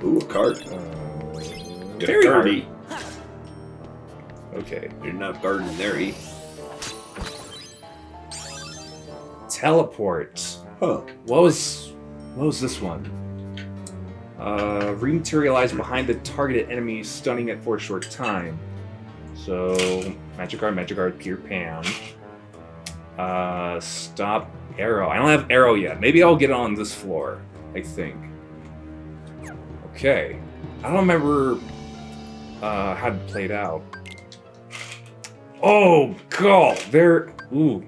Ooh, a card. Very dirty. Okay. You're not guarding there, E. Teleport. Huh. What was this one? Rematerialize behind the targeted enemy, stunning it for a short time. So, Magic Guard, Peter Pan. Stop arrow. I don't have arrow yet. Maybe I'll get it on this floor, I think. Okay. I don't remember how it played out. Oh, God! Ooh.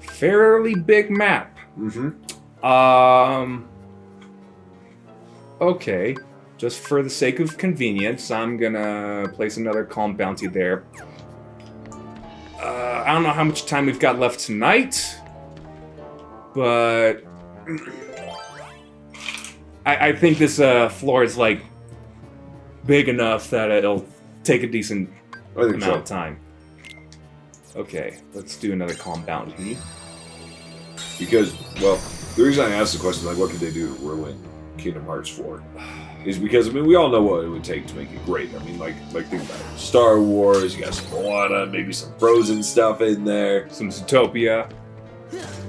Fairly big map. Mm-hmm. Okay. Just for the sake of convenience, I'm gonna place another calm bounty there. I don't know how much time we've got left tonight, but I think this floor is like big enough that it'll take a decent amount of time. Okay, let's do another calm bounty. Because, well, the reason I asked the question, like, what could they do to ruin Kingdom Hearts 4? Is because, I mean, we all know what it would take to make it great. I mean, like think about it. Star Wars, you got some Moana, maybe some Frozen stuff in there. Some Zootopia.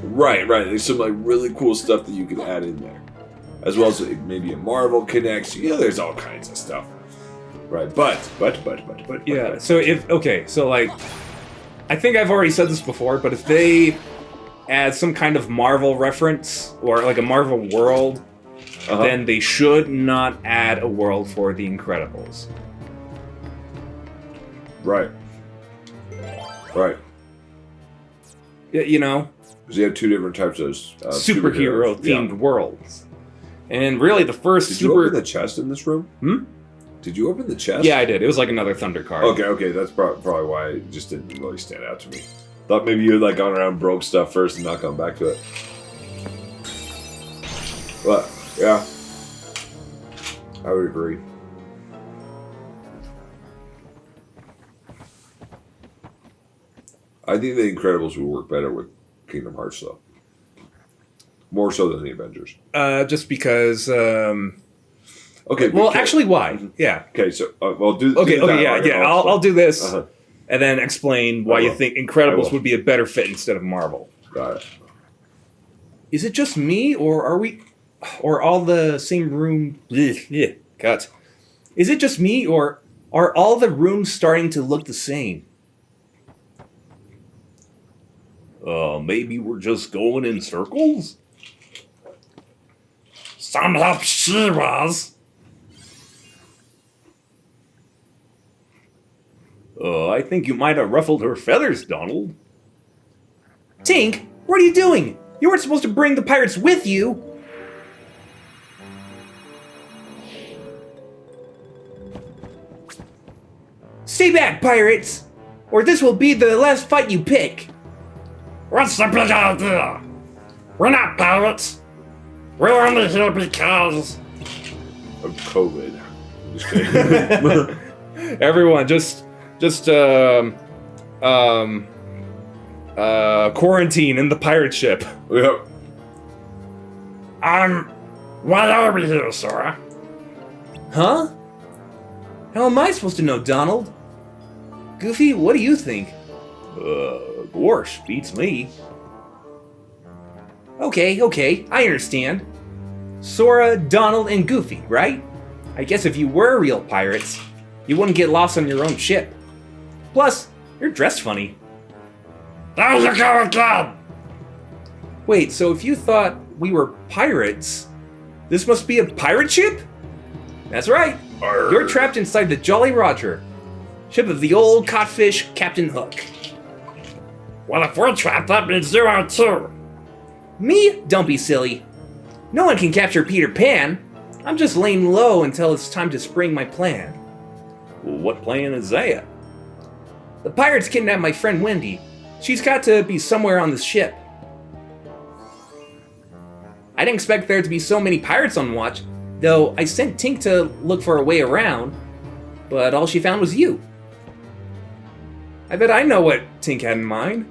Right. There's some, like, really cool stuff that you could add in there. As well as maybe a Marvel connection. There's all kinds of stuff. Right, but. Yeah, so like, I think I've already said this before, but if they add some kind of Marvel reference, or like a Marvel world, then they should not add a world for The Incredibles. Right. Yeah, you know? Because you have two different types of superhero-themed worlds. And really, the first Did you open the chest in this room? Did you open the chest? Yeah, I did. It was like another Thunder card. Okay, that's probably why it just didn't really stand out to me. Thought maybe you had, like, gone around, broke stuff first, and not gone back to it. But, yeah. I would agree. I think The Incredibles would work better with Kingdom Hearts, though. More so than the Avengers. Just because... Okay. Well, actually, why? Yeah. Okay, so I'll do. I'll do this, and then explain why you think Incredibles would be a better fit instead of Marvel. Got it. Is it just me, or are all the same room? Cut. Is it just me, or are all the rooms starting to look the same? Maybe we're just going in circles. Some up Shiras. I think you might have ruffled her feathers, Donald. Tink, what are you doing? You weren't supposed to bring the pirates with you. Stay back, pirates! Or this will be the last fight you pick. What's the big idea? We're not pirates. We're only here because... of COVID. Just kidding. Everyone, just quarantine in the pirate ship. Yep. Why are we here, Sora? Huh? How am I supposed to know, Donald? Goofy, what do you think? Gorsh beats me. Okay, I understand. Sora, Donald, and Goofy, right? I guess if you were real pirates, you wouldn't get lost on your own ship. Plus, you're dressed funny. There you go again! Wait, so if you thought we were pirates, this must be a pirate ship? That's right. You're trapped inside the Jolly Roger, ship of the old codfish Captain Hook. Well, if we're trapped, that means you are too. Me? Don't be silly. No one can capture Peter Pan. I'm just laying low until it's time to spring my plan. Well, what plan is that? The pirates kidnapped my friend Wendy. She's got to be somewhere on this ship. I didn't expect there to be so many pirates on watch, though I sent Tink to look for a way around, but all she found was you. I bet I know what Tink had in mind.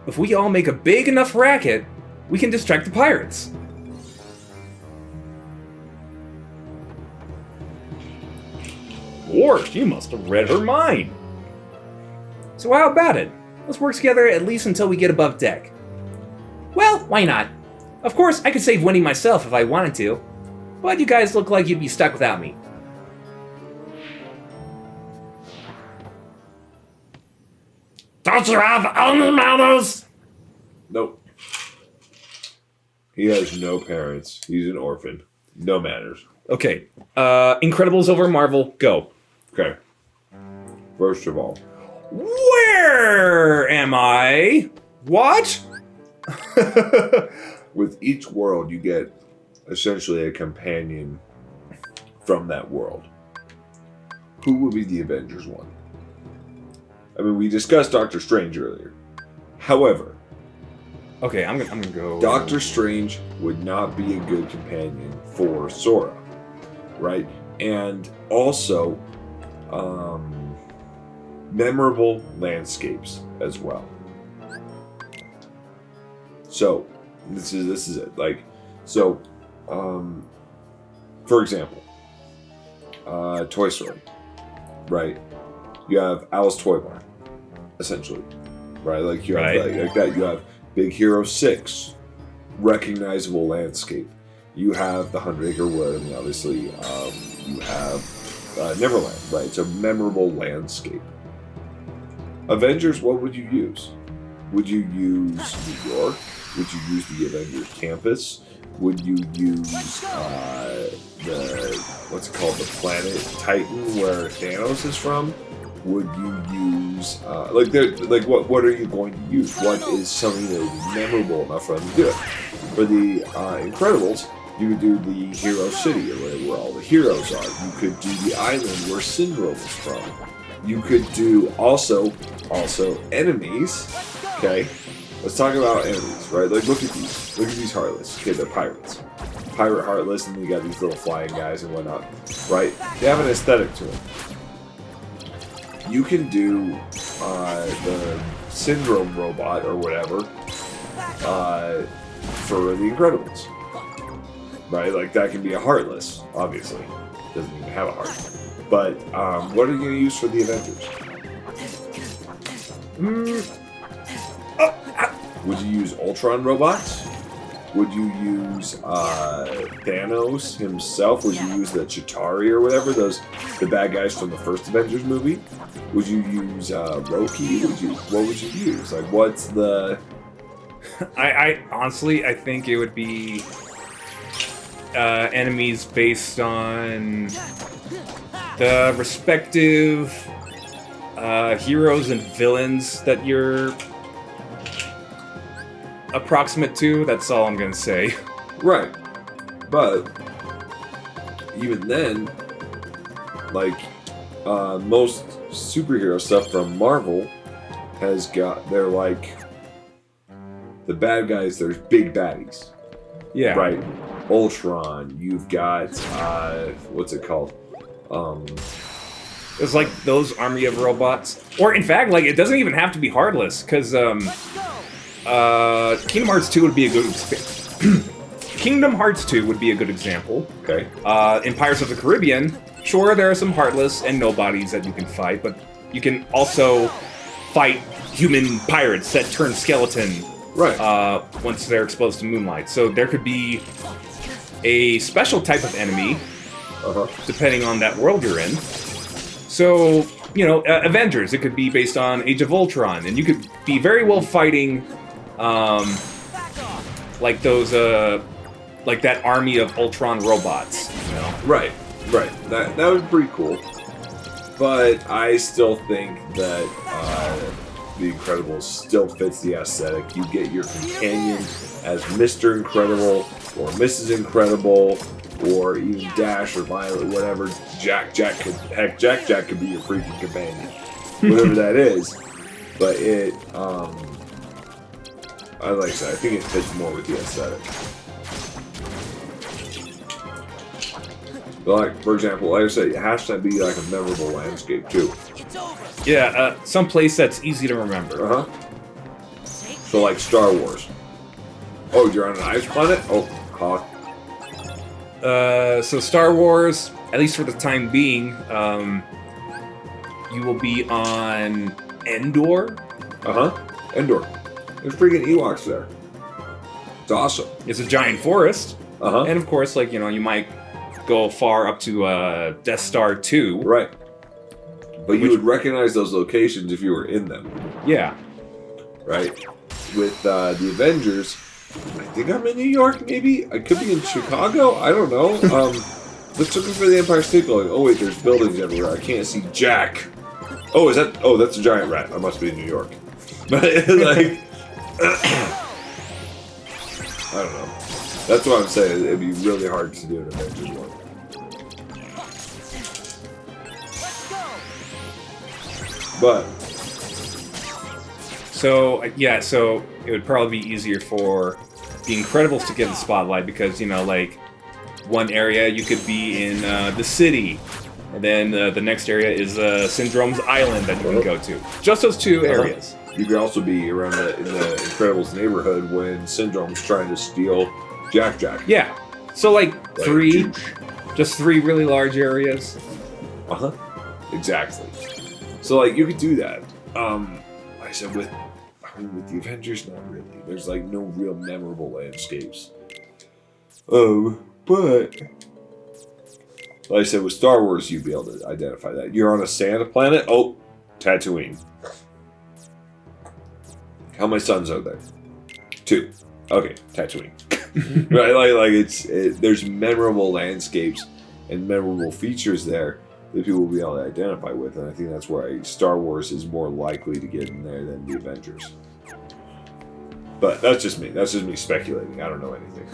If we all make a big enough racket, we can distract the pirates. course, you must have read her mind. So how about it? Let's work together at least until we get above deck. Well, why not? Of course, I could save Wendy myself if I wanted to, but you guys look like you'd be stuck without me. Don't you have any manners? Nope. He has no parents. He's an orphan. No manners. Okay. Incredibles over Marvel, go. Okay. First of all. Where am I? What? With each world, you get essentially a companion from that world. Who would be the Avengers one? I mean, we discussed Doctor Strange earlier. However, okay, I'm gonna go. Doctor Strange would not be a good companion for Sora, right? And also, memorable landscapes as well. So, this is it. Like, so, for example, Toy Story, right? You have Alice Toy Barn, essentially, right? Like you have like that. You have Big Hero 6, recognizable landscape. You have the 100-Acre Wood. I mean, obviously, you have Neverland, right? It's a memorable landscape. Avengers, what would you use? Would you use New York? Would you use the Avengers campus? Would you use what's it called, the planet Titan, where Thanos is from? Would you use what are you going to use? What is something that would be memorable enough for them to do it? For the Incredibles, you could do the Hero City, or where all the heroes are. You could do the island where Syndrome is from. You could do also enemies. Okay, let's talk about enemies, right? Like look at these Heartless. Okay, they're pirates. Pirate Heartless, and you got these little flying guys and whatnot, right? They have an aesthetic to them. You can do the Syndrome robot or whatever for the Incredibles, right? Like that can be a Heartless, obviously. Doesn't even have a heart. But what are you going to use for the Avengers? Would you use Ultron robots? Would you use Thanos himself? Would you use the Chitauri or whatever? The bad guys from the first Avengers movie? Would you use Loki? What would you use? Like, what's the... I honestly, I think it would be enemies based on the respective heroes and villains that you're approximate to. That's all I'm gonna say. Right. But even then, like most superhero stuff from Marvel has got, they're like the bad guys, there's big baddies. Yeah. Right. Ultron, you've got what's it called? It's like those army of robots. Or in fact, like it doesn't even have to be Heartless, because Kingdom Hearts 2 would be a good Kingdom Hearts 2 would be a good example. Okay. In Pirates of the Caribbean, sure, there are some Heartless and nobodies that you can fight, but you can also fight human pirates that turn skeleton. Right. Once they're exposed to moonlight. So there could be a special type of enemy, depending on that world you're in. So, you know, Avengers, it could be based on Age of Ultron, and you could be very well fighting, like those, like that army of Ultron robots, you know? Right. That would be pretty cool. But I still think that The Incredibles still fits the aesthetic. You get your companion as Mr. Incredible or Mrs. Incredible or even Dash or Violet, whatever. Jack could be your freaking companion, whatever that is. But it, like I said, I think it fits more with the aesthetic. But like, for example, like I said, it has to be like a memorable landscape too. Yeah, some place that's easy to remember. So like Star Wars. Oh, you're on an ice planet? Oh, Hoth. So Star Wars, at least for the time being, you will be on Endor. Endor. There's freaking Ewoks there. It's awesome. It's a giant forest. And of course, like, you might go far up to Death Star 2. Right. But you would recognize those locations if you were in them. Yeah. Right? With the Avengers, I think I'm in New York, maybe? I could be in Chicago? I don't know. Let's look for the Empire State Building. Oh, wait, there's buildings everywhere. I can't see Jack. Oh, is that... Oh, that's a giant rat. I must be in New York. But, like... I don't know. That's what I'm saying. It'd be really hard to do an Avengers one. But... So, yeah, so it would probably be easier for the Incredibles to get the spotlight because, like, one area you could be in the city, and then the next area is Syndrome's Island that you can go to. Just those two areas. You could also be around in the Incredibles neighborhood when Syndrome's trying to steal Jack. Yeah. So, like three really large areas. Exactly. So, like, you could do that. Like I said, with the Avengers, not really. There's, like, no real memorable landscapes. But, like I said, with Star Wars, you'd be able to identify that. You're on a sand planet? Oh, Tatooine. How many suns are there? 2. Okay, Tatooine. Right? Like there's memorable landscapes and memorable features there that people will be able to identify with, and I think that's why Star Wars is more likely to get in there than the Avengers. But that's just me. That's just me speculating. I don't know anything.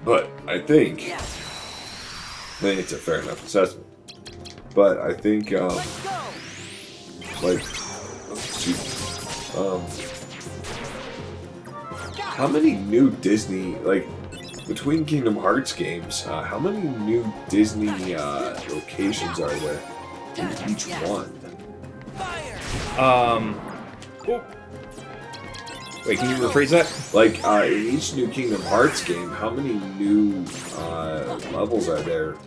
But I think it's a fair enough assessment. But I think, how many new Disney, like, between Kingdom Hearts games, how many new Disney locations are there in each one? Wait, can you rephrase that? Like, in each new Kingdom Hearts game, how many new levels are there?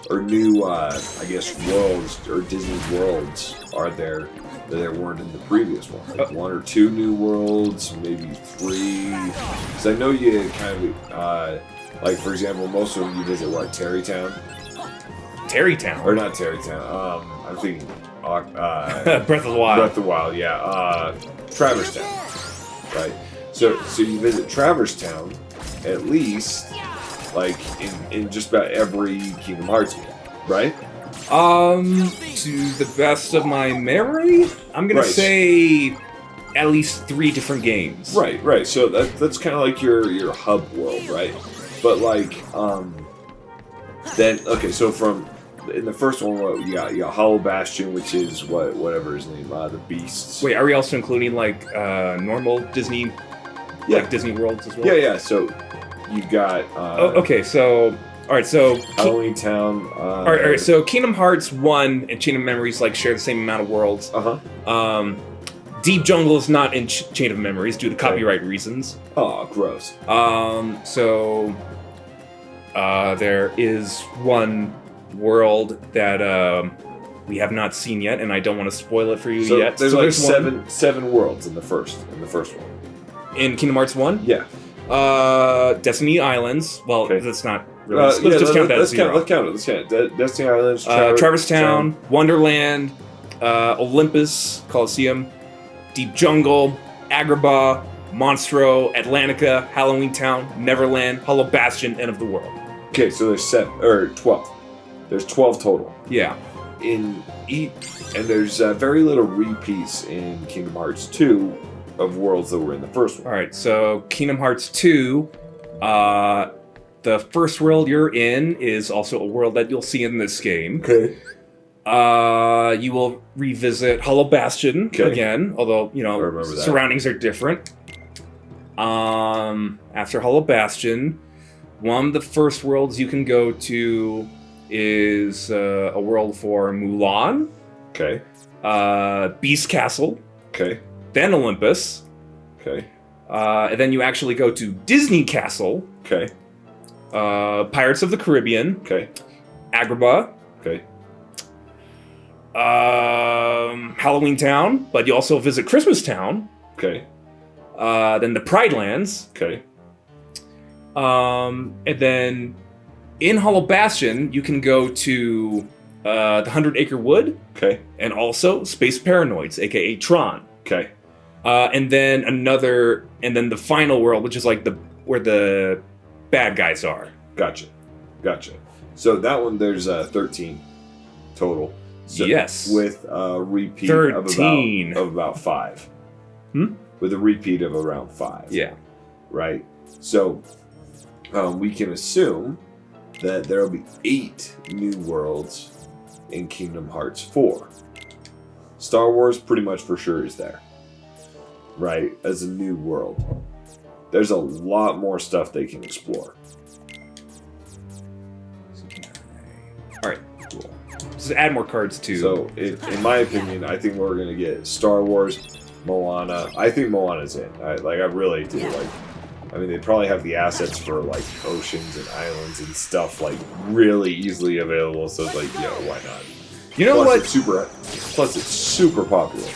Or new, I guess, worlds, or Disney worlds are there that there weren't in the previous one? Like 1 or 2 new worlds, maybe 3? Because I know you kind of, like, for example, most of them you visit, what, Terrytown? Terrytown? Or not Terrytown, I'm thinking, Breath of the Wild. Breath of the Wild, yeah. Traverse Town. Right, so you visit Traverse Town at least, like in just about every Kingdom Hearts game, right? To the best of my memory, I'm gonna say at least 3 different games. Right. So that's kind of like your hub world, right? But like, then okay, so from in the first one, you got Hollow Bastion, which is whatever his name, the Beasts. Wait, are we also including like normal Disney, like Disney worlds as well? Yeah. So you got. Okay. So all right. So Halloween Town. All right. So Kingdom Hearts 1 and Chain of Memories like share the same amount of worlds. Deep Jungle is not in Chain of Memories due to copyright reasons. Oh, gross. So there is one world that we have not seen yet, and I don't want to spoil it for you yet. There's like seven worlds in the first one. In Kingdom Hearts 1? Yeah. Destiny Islands. Well, okay. That's not really. Let's just count that as 0. Let's count it. Destiny Islands, Traverse Town, Wonderland, Olympus, Coliseum, Deep Jungle, Agrabah, Monstro, Atlantica, Halloween Town, Neverland, Hollow Bastion, End of the World. Okay, so there's 12. There's 12 total. Yeah. And there's very little repeats in Kingdom Hearts 2 of worlds that were in the first one. All right, so Kingdom Hearts 2, the first world you're in is also a world that you'll see in this game. Okay. You will revisit Hollow Bastion again, although, surroundings are different. After Hollow Bastion, one of the first worlds you can go to is a world for Mulan. Okay. Beast Castle. Okay. Then Olympus. Okay. And then you actually go to Disney Castle. Okay. Pirates of the Caribbean. Okay. Agrabah. Okay. Halloween Town, but you also visit Christmas Town. Okay. Then the Pride Lands. Okay. And then in Hollow Bastion, you can go to the 100 Acre Wood. Okay. And also Space Paranoids, aka Tron. Okay. And then the final world, which is like where the bad guys are. Gotcha. So that one, there's 13 total. So yes. With a repeat 13. of about 5. Hmm? With a repeat of around 5. Yeah. Right? So we can assume that there will be 8 new worlds in Kingdom Hearts 4. Star Wars pretty much for sure is there. Right? As a new world. There's a lot more stuff they can explore. Alright, cool. Just add more cards too. So, in my opinion, I think we're going to get Star Wars, Moana. I think Moana's in. I really do. They probably have the assets for, oceans and islands and stuff, really easily available. So it's why not? You know what? Plus, it's super popular.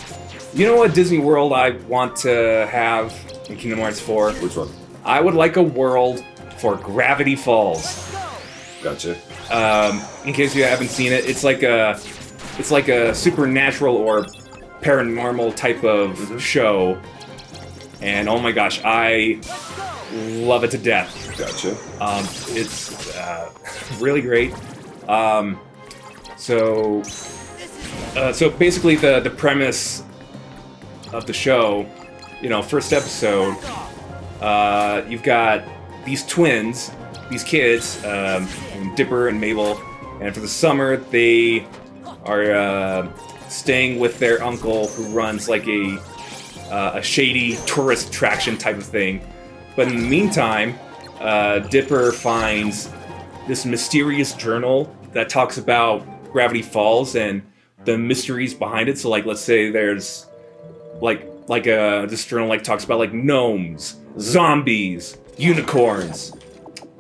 You know what Disney World I want to have in Kingdom Hearts 4? Which one? I would like a world for Gravity Falls. Gotcha. In case you haven't seen it, it's like a supernatural or paranormal type of show, and oh my gosh, I love it to death. Gotcha. It's really great. So basically the premise of the show, first episode, you've got these twins, these kids, Dipper and Mabel, and for the summer they are staying with their uncle who runs a shady tourist attraction type of thing. But in the meantime, Dipper finds this mysterious journal that talks about Gravity Falls and the mysteries behind it. So let's say there's this journal talks about gnomes, zombies, unicorns,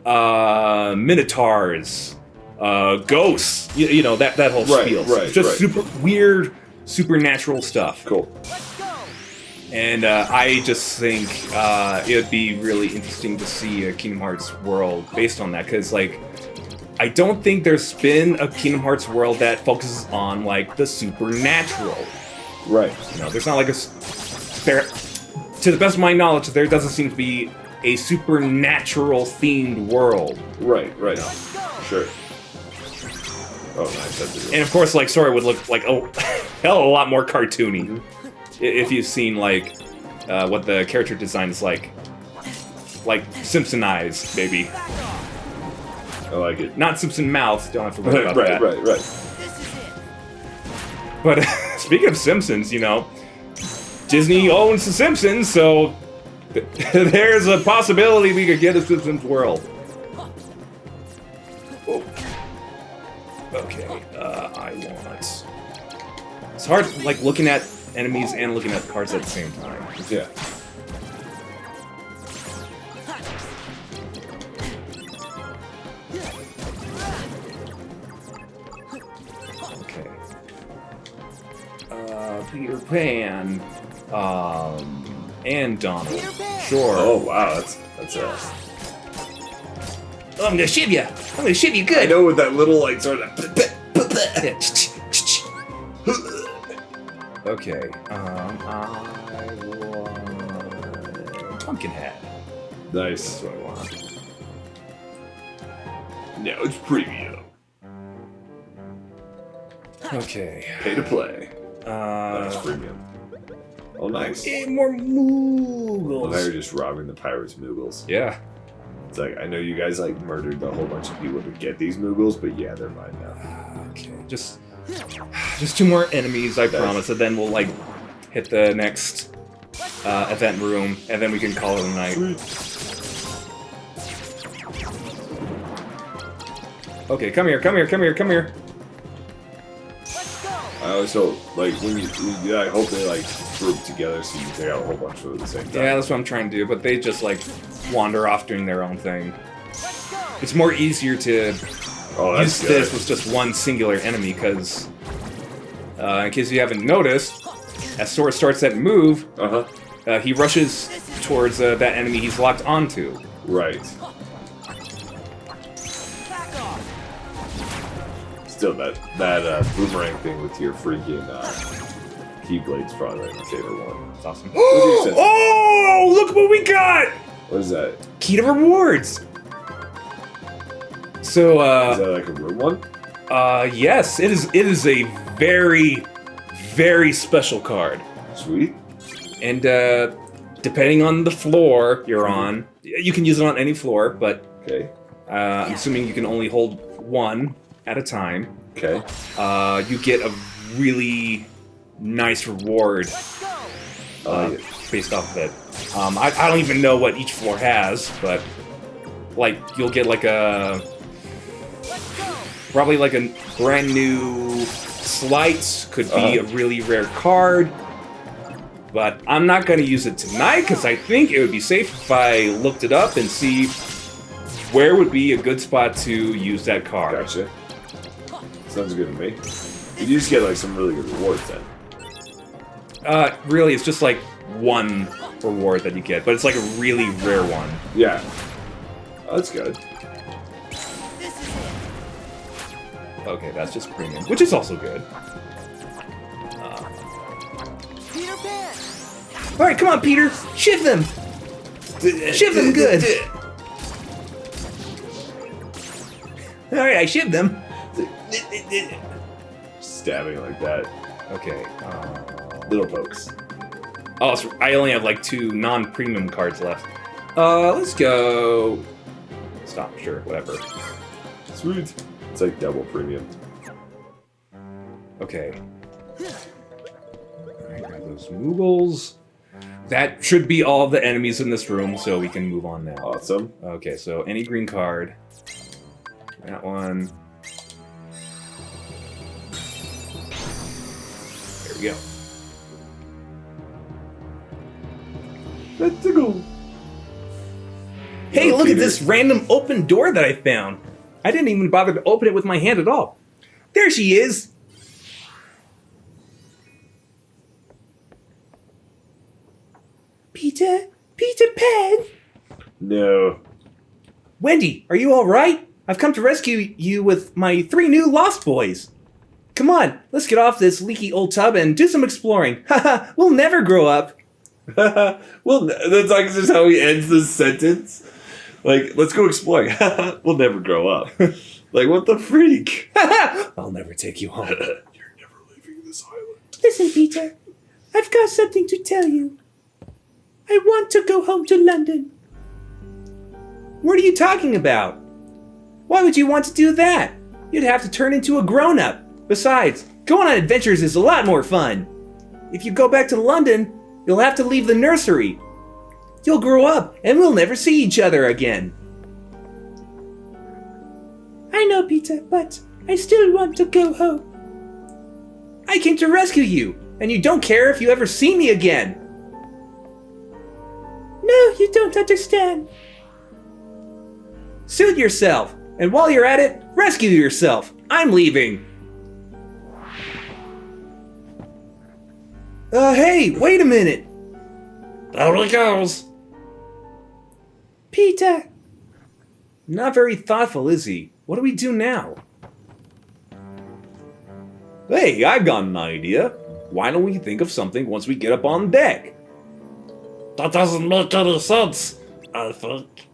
minotaurs, ghosts, that whole spiel. Right, just super weird, supernatural stuff. Cool. And I just think it would be really interesting to see a Kingdom Hearts world based on that, because I don't think there's been a Kingdom Hearts world that focuses on the supernatural. Right. There's not to the best of my knowledge, there doesn't seem to be a supernatural themed world. Right. Sure. Oh, nice. And of course, Sora would look hell of a lot more cartoony. If you've seen what the character design is like Simpsonized, maybe. I like it. Not Simpson mouth. Don't have to worry about that. Right. But speaking of Simpsons, Disney owns The Simpsons, so there's a possibility we could get a Simpsons world. Oh. Okay, I want... It's hard, looking at enemies and looking at cards at the same time. Yeah. Okay. Peter Pan, and Donald. Sure. Oh wow, that's Oh, I'm gonna shiv you. I'm gonna shiv you good. I know, with that little sort of. Okay. I want Pumpkinhead. Nice. That's what I want. No, it's premium. Okay. Pay to play. That's premium. Oh, nice. More Moogles. Well, now you're just robbing the pirates' Moogles. Yeah. It's I know you guys murdered a whole bunch of people to get these Moogles, but yeah, they're mine now. Okay. Just 2 more enemies, I promise, and then we'll hit the next event room, and then we can call it a night. Okay, come here. I always hope, when you do that, I hope they, group together so you can take out a whole bunch of them at the same time. Yeah, that's what I'm trying to do, but they just, wander off doing their own thing. It's more easier to use this with just one singular enemy, because In case you haven't noticed, as Sora starts that move, he rushes towards that enemy he's locked onto. Right. Still, that boomerang thing with your freaking Keyblade's probably my favorite one. It's awesome. Oh, look what we got! What is that? Key to rewards. So, is that like a room one? Yes, it is a very, very special card. Sweet. And depending on the floor you're on, you can use it on any floor, but okay. I'm assuming you can only hold one at a time. Okay. You get a really nice reward based off of it. I don't even know what each floor has, but like you'll get like probably like a brand new Slight, could be a really rare card. But I'm not going to use it tonight because I think it would be safe if I looked it up and see where would be a good spot to use that card. Gotcha. Sounds good to me. You just get like some really good rewards then. Really, it's just like one reward that you get, but it's like a really rare one. Yeah. Oh, that's good. Okay, that's just premium, which is also good. All right, come on, Peter, shift them. Shift them good. All right, I shivved them. Stabbing like that. Okay. Little pokes. Oh, so I only have like 2 non-premium cards left. Let's go. Stop. Sure, whatever. Sweet. It's like double premium. Okay. Alright, grab those Moogles. That should be all of the enemies in this room, so we can move on now. Awesome. Okay, so any green card. That one. There we go. Let's go. Hey, look at this random open door that I found. I didn't even bother to open it with my hand at all. There she is. Peter Pan. No. Wendy, are you all right? I've come to rescue you with my 3 new Lost Boys. Come on, let's get off this leaky old tub and do some exploring. Haha, we'll never grow up. Well, that's like just how he ends this sentence. Like, let's go exploring. We'll never grow up. Like, what the freak? I'll never take you home. You're never leaving this island. Listen, Peter. I've got something to tell you. I want to go home to London. What are you talking about? Why would you want to do that? You'd have to turn into a grown-up. Besides, going on adventures is a lot more fun. If you go back to London, you'll have to leave the nursery. You'll grow up, and we'll never see each other again. I know, Peter, but I still want to go home. I came to rescue you, and you don't care if you ever see me again. No, you don't understand. Suit yourself, and while you're at it, rescue yourself. I'm leaving. Hey, wait a minute. There he goes. Peter. Not very thoughtful, is he? What do we do now? Hey, I've got an idea. Why don't we think of something once we get up on deck? That doesn't make any sense, I think.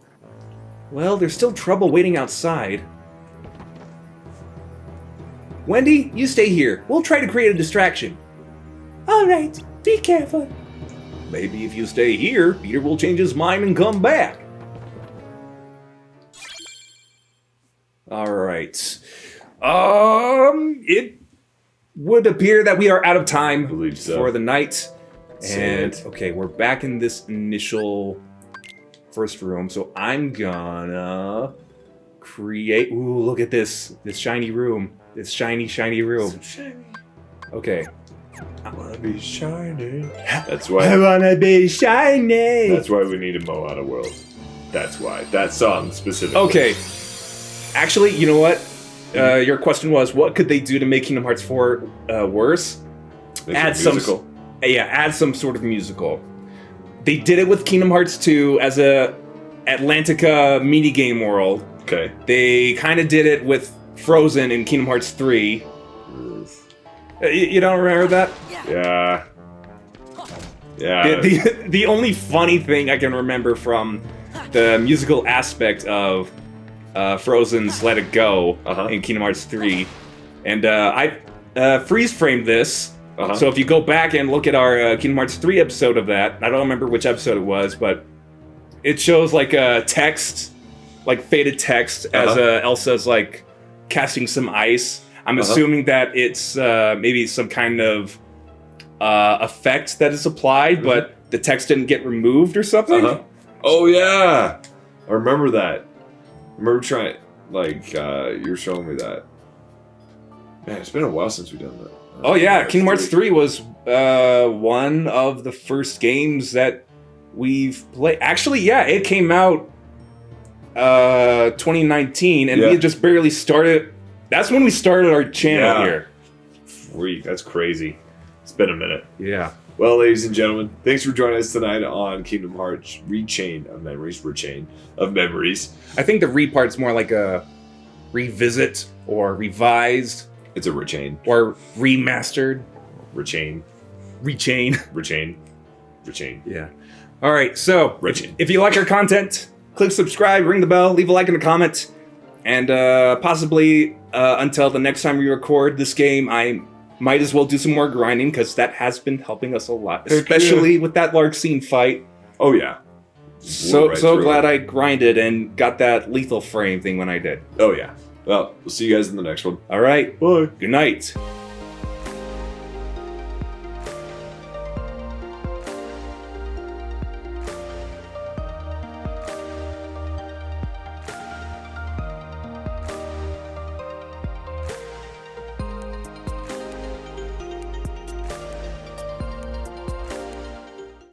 Well, there's still trouble waiting outside. Wendy, you stay here. We'll try to create a distraction. All right, be careful. Maybe if you stay here, Peter will change his mind and come back. All right. It would appear that we are out of time Believe so. for the night. And, Sad. okay, we're back in this initial first room. So I'm gonna create... Ooh, look at this. This shiny room. This shiny, shiny room. So shiny. Okay. I wanna be shiny. That's I why. wanna be shiny. That's why we need a Moana world. That's why. That song specifically. Okay. Actually, you know what? Your question was, what could they do to make Kingdom Hearts 4 worse? Add musical. add some sort of musical. They did it with Kingdom Hearts 2 as a Atlantica minigame world. Okay. They kind of did it with Frozen in Kingdom Hearts 3. You don't remember that? Yeah. Yeah. The only funny thing I can remember from the musical aspect of Frozen's Let It Go in Kingdom Hearts 3, and I freeze framed this. So if you go back and look at our Kingdom Hearts 3 episode of that, I don't remember which episode it was, but it shows like a text, like faded text, as Elsa's like casting some ice. I'm assuming that it's maybe some kind of effect that is applied, but the text didn't get removed or something. Oh yeah, I remember that. I remember trying, like, you were showing me that. Man, it's been a while since we've done that. Oh yeah, Kingdom Hearts 3 was one of the first games that we've played. Actually, yeah, it came out 2019, and we had just barely started. That's when we started our channel here. Freak, that's crazy. It's been a minute. Yeah. Well, ladies and gentlemen, thanks for joining us tonight on Kingdom Hearts Rechain of Memories. I think the re-part's more like a revisit or revised. It's a rechain. Or remastered. Rechain. Rechain. Yeah. All right, so Rechain. if you like our content, click subscribe, ring the bell, leave a like and a comment, and possibly until the next time we record this game, I might as well do some more grinding, because that has been helping us a lot, especially with that large scene fight. Oh yeah. So glad I grinded and got that lethal frame thing when I did. Oh yeah. Well, we'll see you guys in the next one. All right. Bye. Good night.